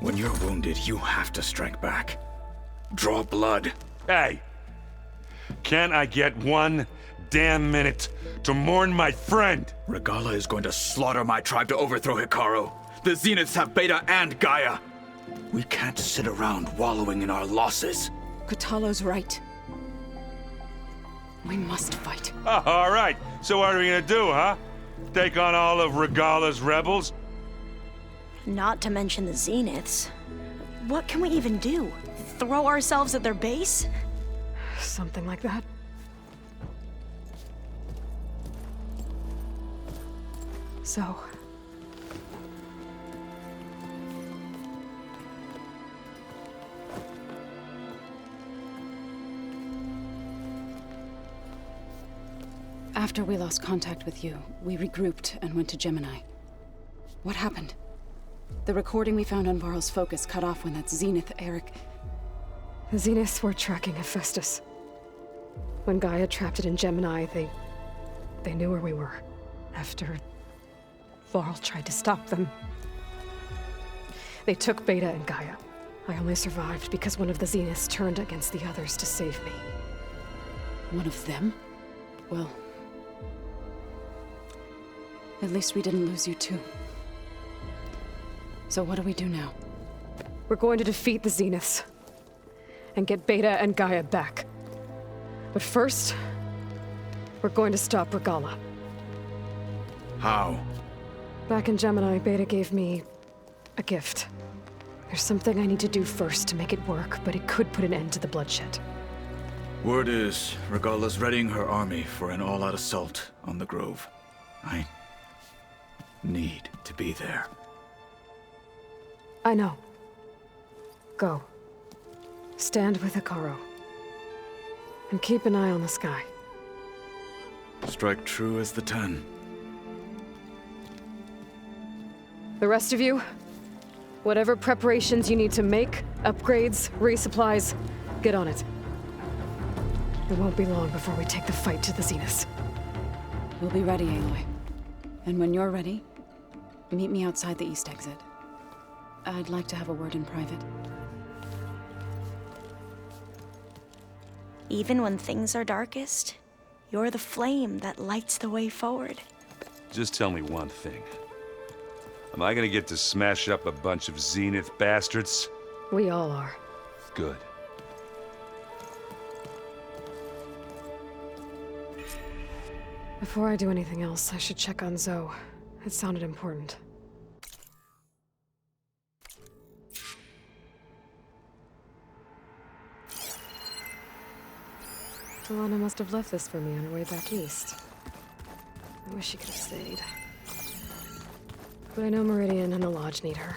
When you're wounded, you have to strike back. Draw blood. Hey! Can't I get one damn minute to mourn my friend? Regala is going to slaughter my tribe to overthrow Hikaru. The Zeniths have Beta and Gaia. We can't sit around wallowing in our losses. Kotallo's right. We must fight. Oh, all right. So what are we gonna do, huh? Take on all of Regala's rebels? Not to mention the Zeniths. What can we even do? Throw ourselves at their base? Something like that. So... After we lost contact with you, we regrouped and went to Gemini. What happened? The recording we found on Varl's focus cut off when that Zenith, Eric... The Zeniths were tracking Hephaestus. When Gaia trapped it in Gemini, they knew where we were. After Varl tried to stop them, they took Beta and Gaia. I only survived because one of the Zeniths turned against the others to save me. One of them? Well... at least we didn't lose you too. So what do we do now? We're going to defeat the Zeniths. And get Beta and Gaia back. But first, we're going to stop Regala. How? Back in Gemini, Beta gave me a gift. There's something I need to do first to make it work, but it could put an end to the bloodshed. Word is, Regala's readying her army for an all-out assault on the Grove. I need to be there. I know. Go. Stand with Hikaru. And keep an eye on the sky. Strike true as the 10. The rest of you, whatever preparations you need to make, upgrades, resupplies, get on it. It won't be long before we take the fight to the Zeniths. We'll be ready, Aloy. And when you're ready, meet me outside the east exit. I'd like to have a word in private. Even when things are darkest, you're the flame that lights the way forward. Just tell me one thing. Am I gonna get to smash up a bunch of Zenith bastards? We all are. Good. Before I do anything else, I should check on Zoe. It sounded important. Alana must have left this for me on her way back east. I wish she could have stayed. But I know Meridian and the Lodge need her.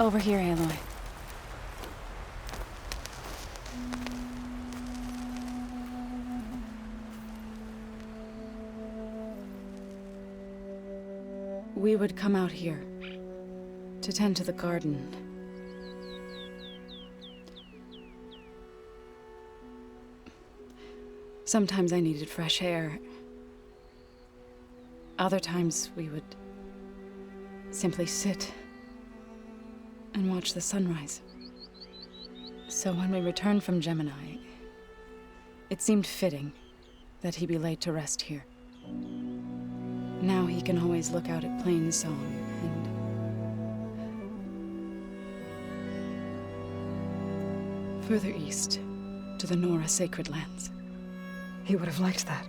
Over here, Aloy. We would come out here to tend to the garden. Sometimes I needed fresh air. Other times we would simply sit and watch the sunrise. So when we returned from Gemini, it seemed fitting that he be laid to rest here. Now he can always look out at Plain Song and further east to the Nora Sacred Lands. He would have liked that.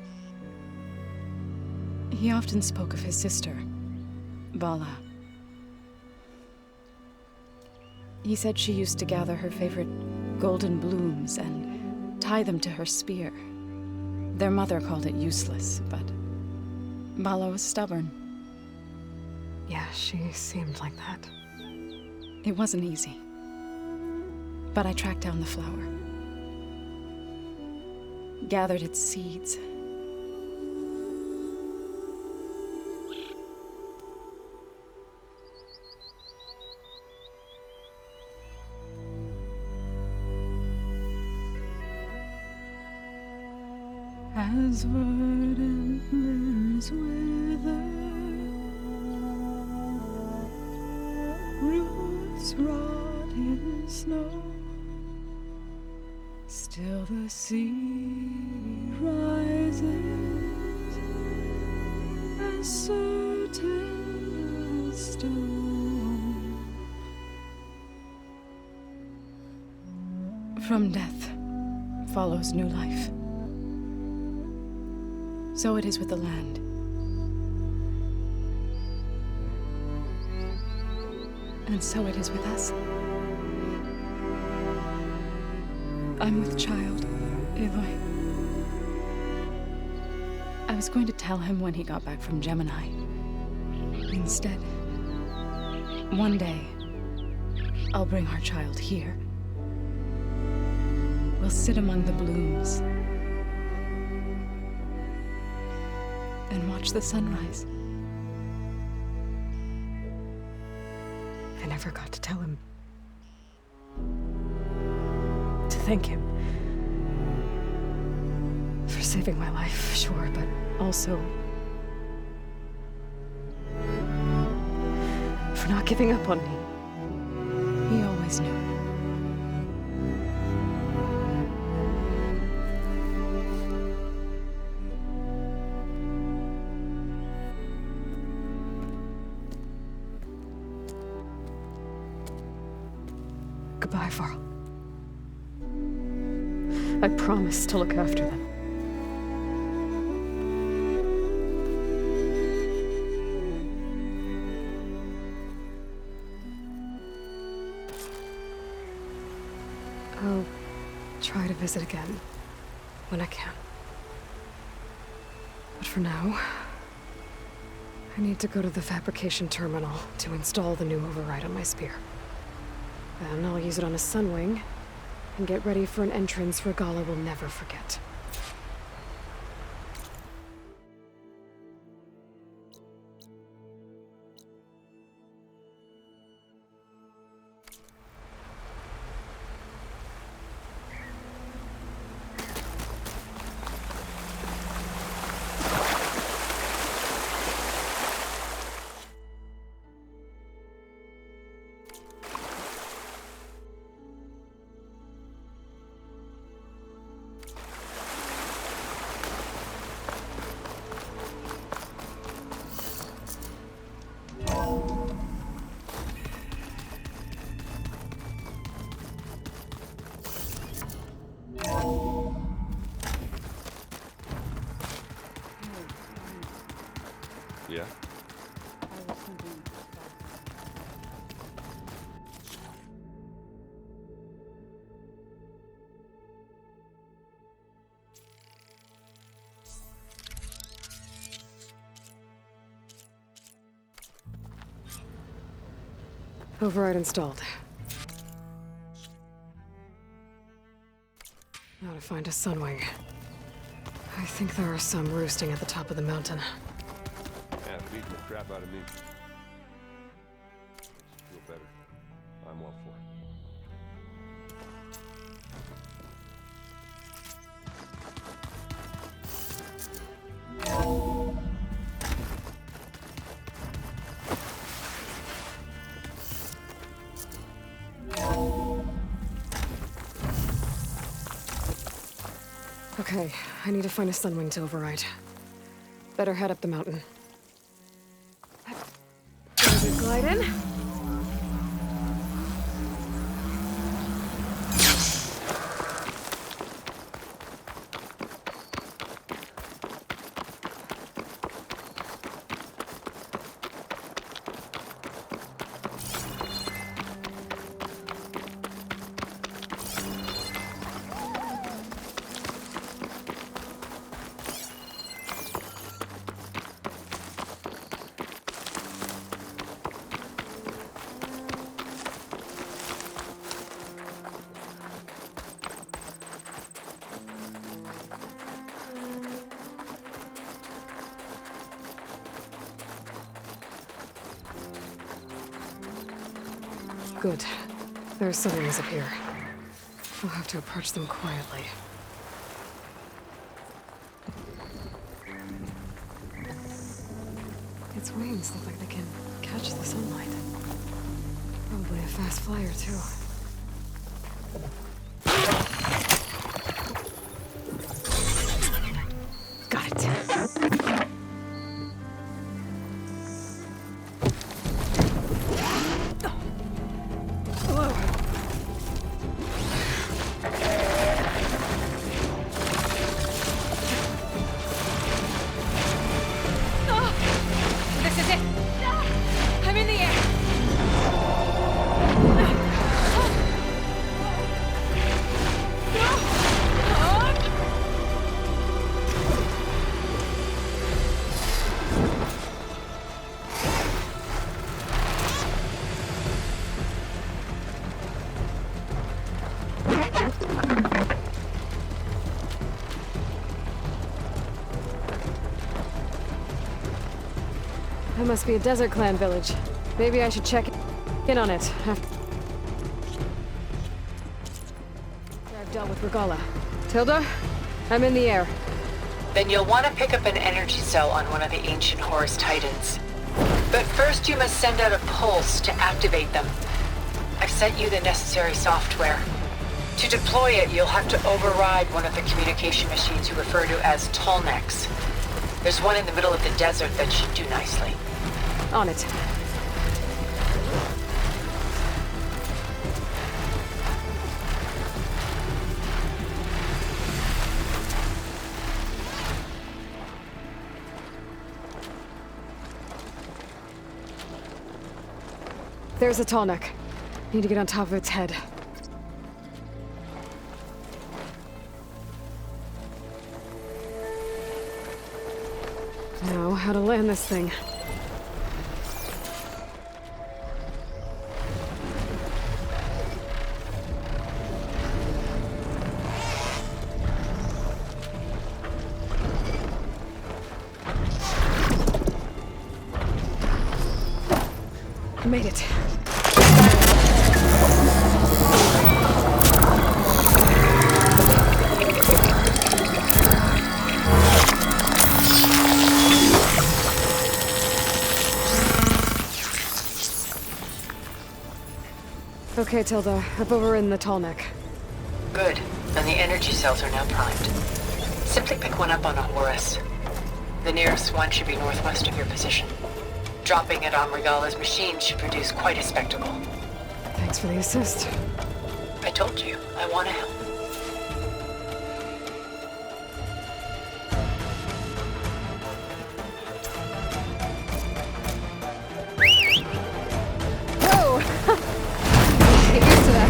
He often spoke of his sister, Bala. He said she used to gather her favorite golden blooms and tie them to her spear. Their mother called it useless, but Bala was stubborn. Yeah, she seemed like that. It wasn't easy. But I tracked down the flower. Gathered its seeds. As verdant limbs wither, roots rot in snow, still the sea rises, as certain as stone. From death follows new life. So it is with the land. And so it is with us. I'm with child, Aloy. I was going to tell him when he got back from Gemini. Instead, one day, I'll bring our child here. We'll sit among the blooms and watch the sunrise. I never got to tell him. To thank him. For saving my life, sure, but also for not giving up on me. He always knew. Goodbye, Varl. I promise to look after them. I'll try to visit again when I can. But for now, I need to go to the fabrication terminal to install the new override on my spear. Then I'll use it on a sunwing and get ready for an entrance Regala will never forget. Yeah? Override installed. Now to find a sunwing. I think there are some roosting at the top of the mountain. Yeah, beating the crap out of me. Feel better. I'm all for it. Okay, I need to find a sunwing to override. Better head up the mountain. Ready to glide in? Good. There's sunrays up here. I'll have to approach them quietly. Its wings look like they can catch the sunlight. Probably a fast flyer, too. Got it. This is it! I'm in the air! That must be a Desert Clan village. Maybe I should check in on it. I've dealt with Regala. Tilda, I'm in the air. Then you'll want to pick up an energy cell on one of the ancient Horus Titans. But first you must send out a pulse to activate them. I've sent you the necessary software. To deploy it, you'll have to override one of the communication machines you refer to as Tallnecks. There's one in the middle of the desert that should do nicely. On it. There's a Tallneck. Need to get on top of its head. Now, how to land this thing. Made it. Okay, Tilda. I've overridden the Tallneck. Good. And the energy cells are now primed. Simply pick one up on a Horus. The nearest one should be northwest of your position. Dropping it on Regala's machine should produce quite a spectacle. Thanks for the assist. I told you, I want to help. Whoa! Get used to that.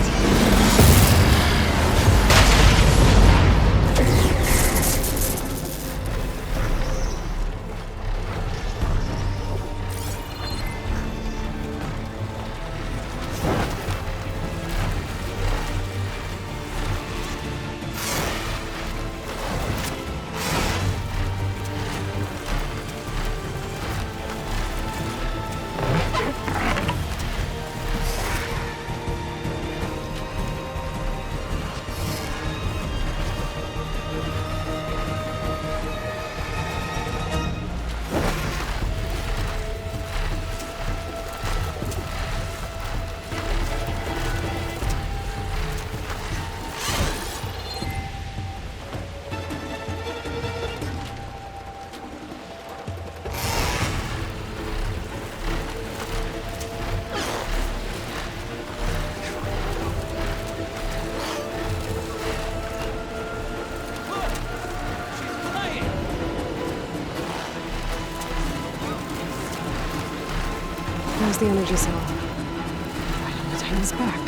There's the energy cell. Right on the Titan's back.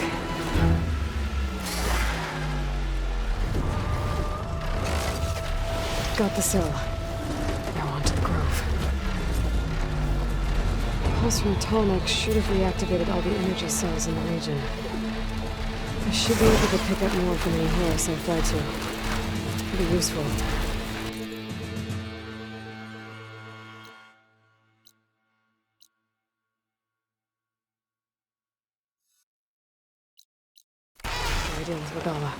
Got the cell. Now on to the grove. The pulse from Tallneck should have reactivated all the energy cells in the region. I should be able to pick up more from any Horus I fly to. Pretty useful. Greetings, Regala.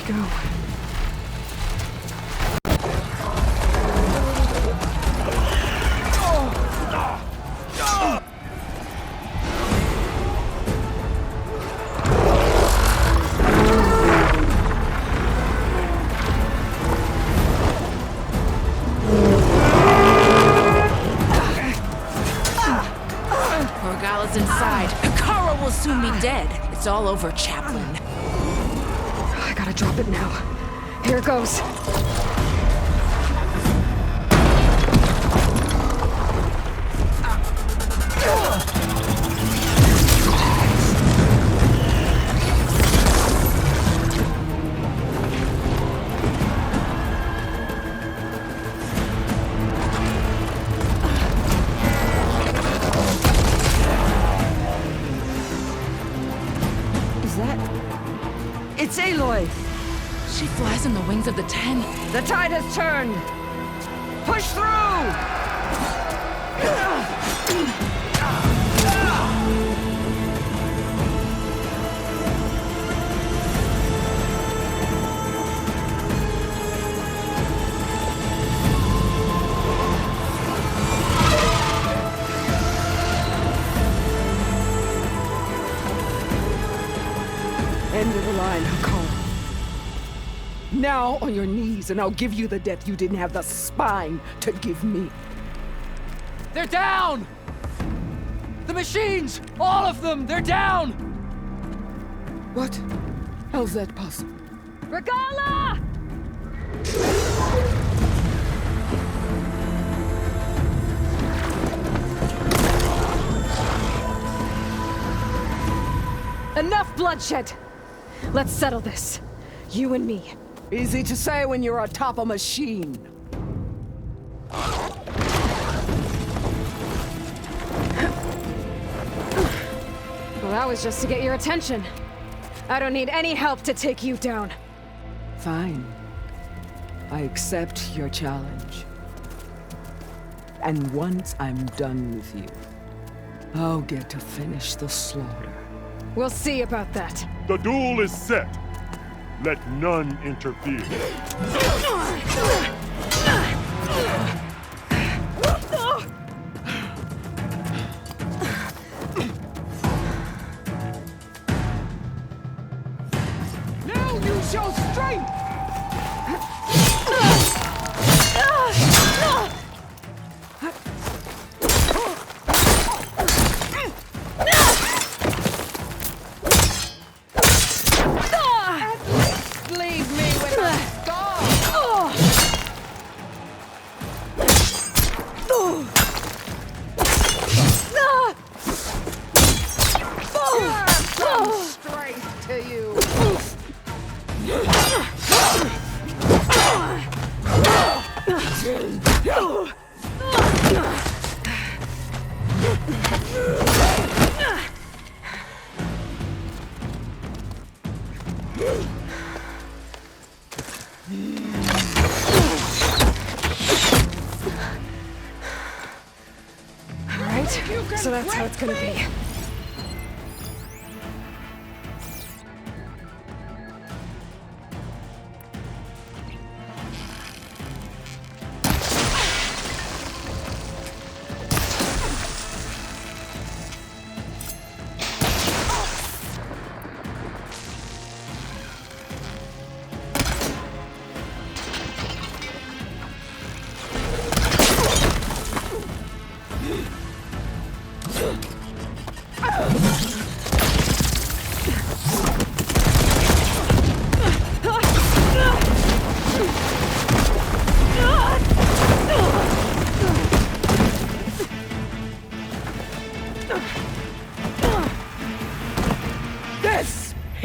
Go. Morgala's inside. Kara will soon be dead. It's all over, Chaplain. I gotta drop it now. Here it goes. Is that... It's Aloy! She flies on the wings of the Ten. The tide has turned! Push through! End of the line, Hakon. Now on your knees, and I'll give you the death you didn't have the spine to give me. They're down! The machines! All of them! They're down! What? How's that possible? Regala! Enough bloodshed! Let's settle this. You and me. Easy to say when you're atop a machine. Well, that was just to get your attention. I don't need any help to take you down. Fine. I accept your challenge. And once I'm done with you, I'll get to finish the slaughter. We'll see about that. The duel is set. Let none interfere. Now use your strength! Leave me with a scar! Some strength to you! All right, so that's how it's gonna be.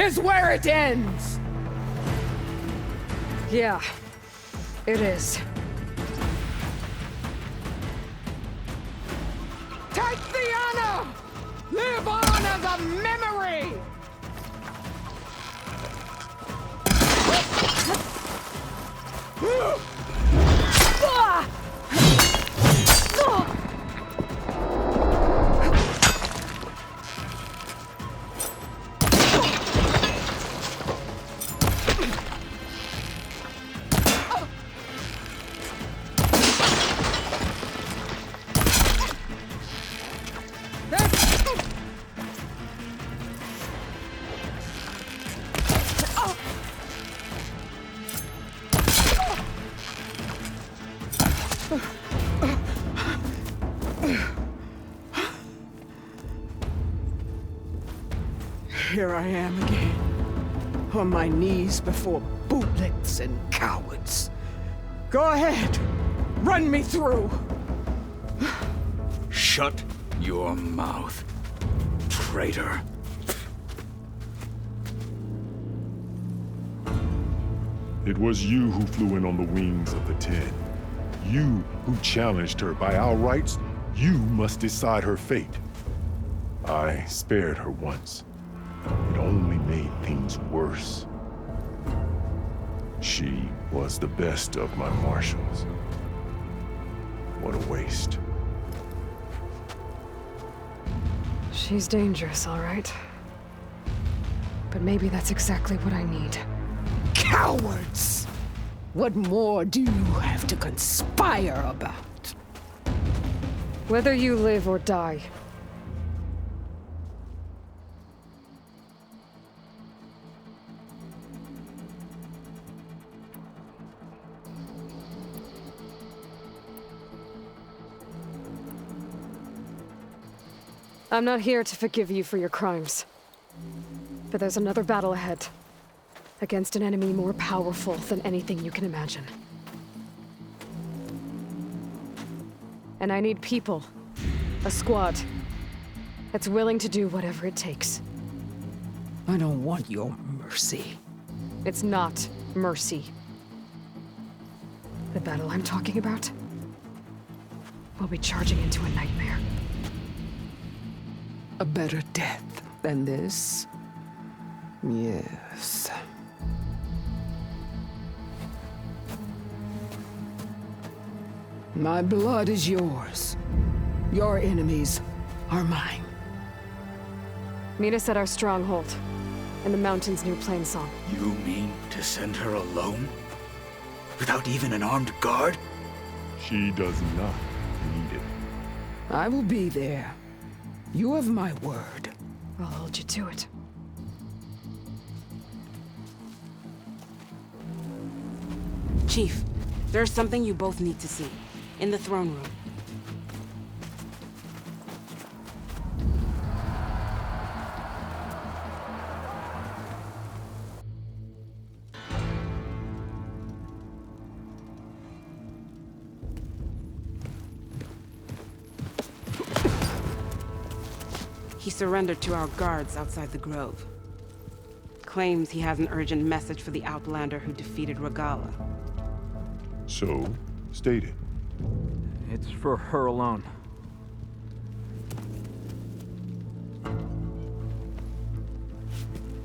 is where it ends! Yeah, it is. Take the honor! Live on as a memory! Here I am again, on my knees before bootlets and cowards. Go ahead, run me through. Shut your mouth, traitor. It was you who flew in on the wings of the 10. You who challenged her. By our rights, you must decide her fate. I spared her once. It only made things worse. She was the best of my marshals. What a waste. She's dangerous, all right. But maybe that's exactly what I need. Cowards! What more do you have to conspire about? Whether you live or die. I'm not here to forgive you for your crimes. But there's another battle ahead. Against an enemy more powerful than anything you can imagine. And I need people. A squad. That's willing to do whatever it takes. I don't want your mercy. It's not mercy. The battle I'm talking about will be charging into a nightmare. A better death than this? Yes. My blood is yours. Your enemies are mine. Meet us at our stronghold, in the mountains near Plainsong. You mean to send her alone? Without even an armed guard? She does not need it. I will be there. You have my word. I'll hold you to it. Chief, there's something you both need to see. In the throne room. He surrendered to our guards outside the grove. Claims he has an urgent message for the Outlander who defeated Regala. So, state it. It's for her alone.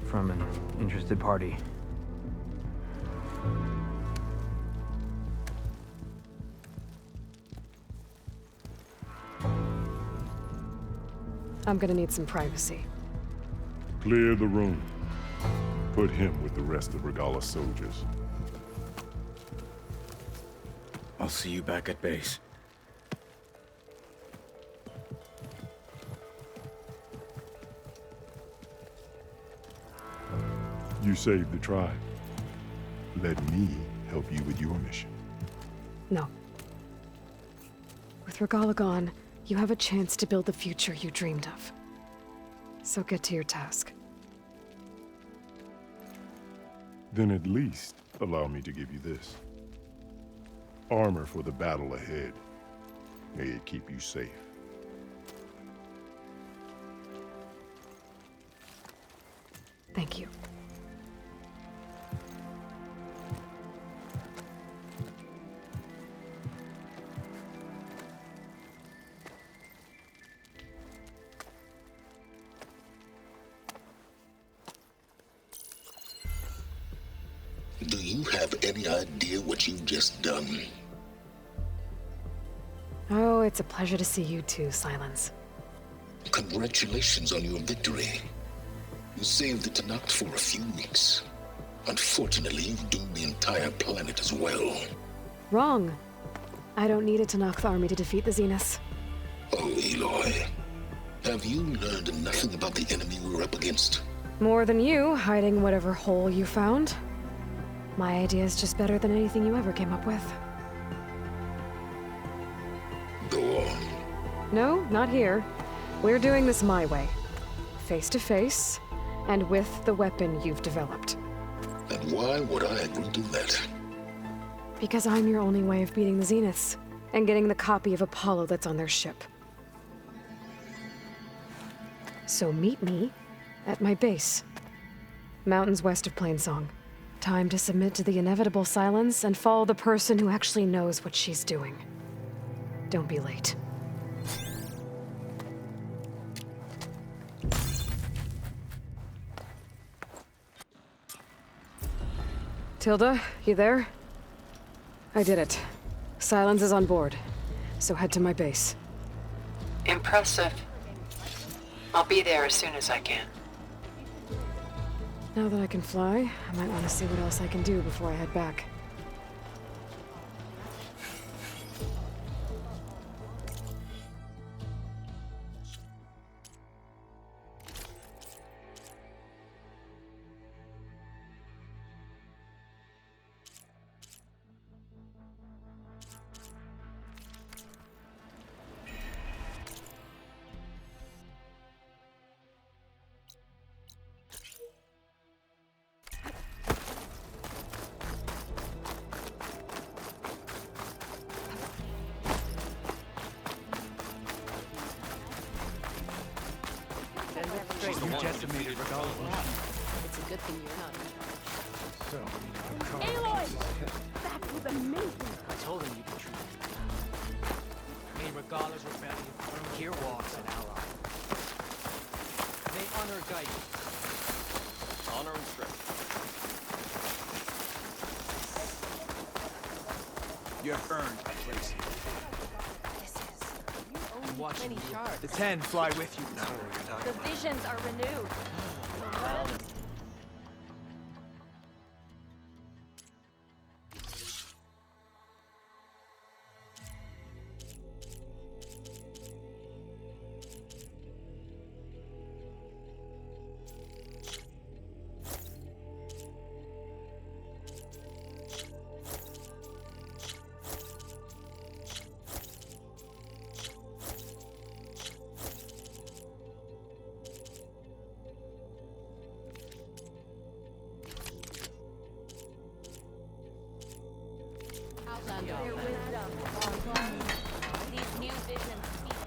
From an interested party. I'm gonna need some privacy. Clear the room. Put him with the rest of Regala's soldiers. I'll see you back at base. You saved the tribe. Let me help you with your mission. No. With Regala gone, you have a chance to build the future you dreamed of. So get to your task. Then at least allow me to give you this. Armor for the battle ahead. May it keep you safe. Thank Thank you. Do you have any idea what you've just done? Oh, it's a pleasure to see you too, Silence. Congratulations on your victory. You saved the Tanakh for a few weeks. Unfortunately, you've doomed the entire planet as well. Wrong. I don't need a Tanakh army to defeat the Zeniths. Oh, Aloy. Have you learned nothing about the enemy we're up against? More than you, hiding whatever hole you found. My idea is just better than anything you ever came up with. Go on. No, not here. We're doing this my way. Face to face, and with the weapon you've developed. And why would I agree to that? Because I'm your only way of beating the Zeniths, and getting the copy of Apollo that's on their ship. So meet me at my base. Mountains west of Plainsong. Time to submit to the inevitable silence and follow the person who actually knows what she's doing. Don't be late. Tilda, you there? I did it. Silence is on board, so head to my base. Impressive. I'll be there as soon as I can. Now that I can fly, I might want to see what else I can do before I head back. Decimated Regala. It's a good thing you're not. Aloy! That was amazing! I told him you'd be true. May Regala's rebellion firm here walks an ally. May honor guide you. Honor and strength. You have earned a place here. I'm watching you. The 10 fly with you. The visions are renewed. Their wisdom. These new visions speak.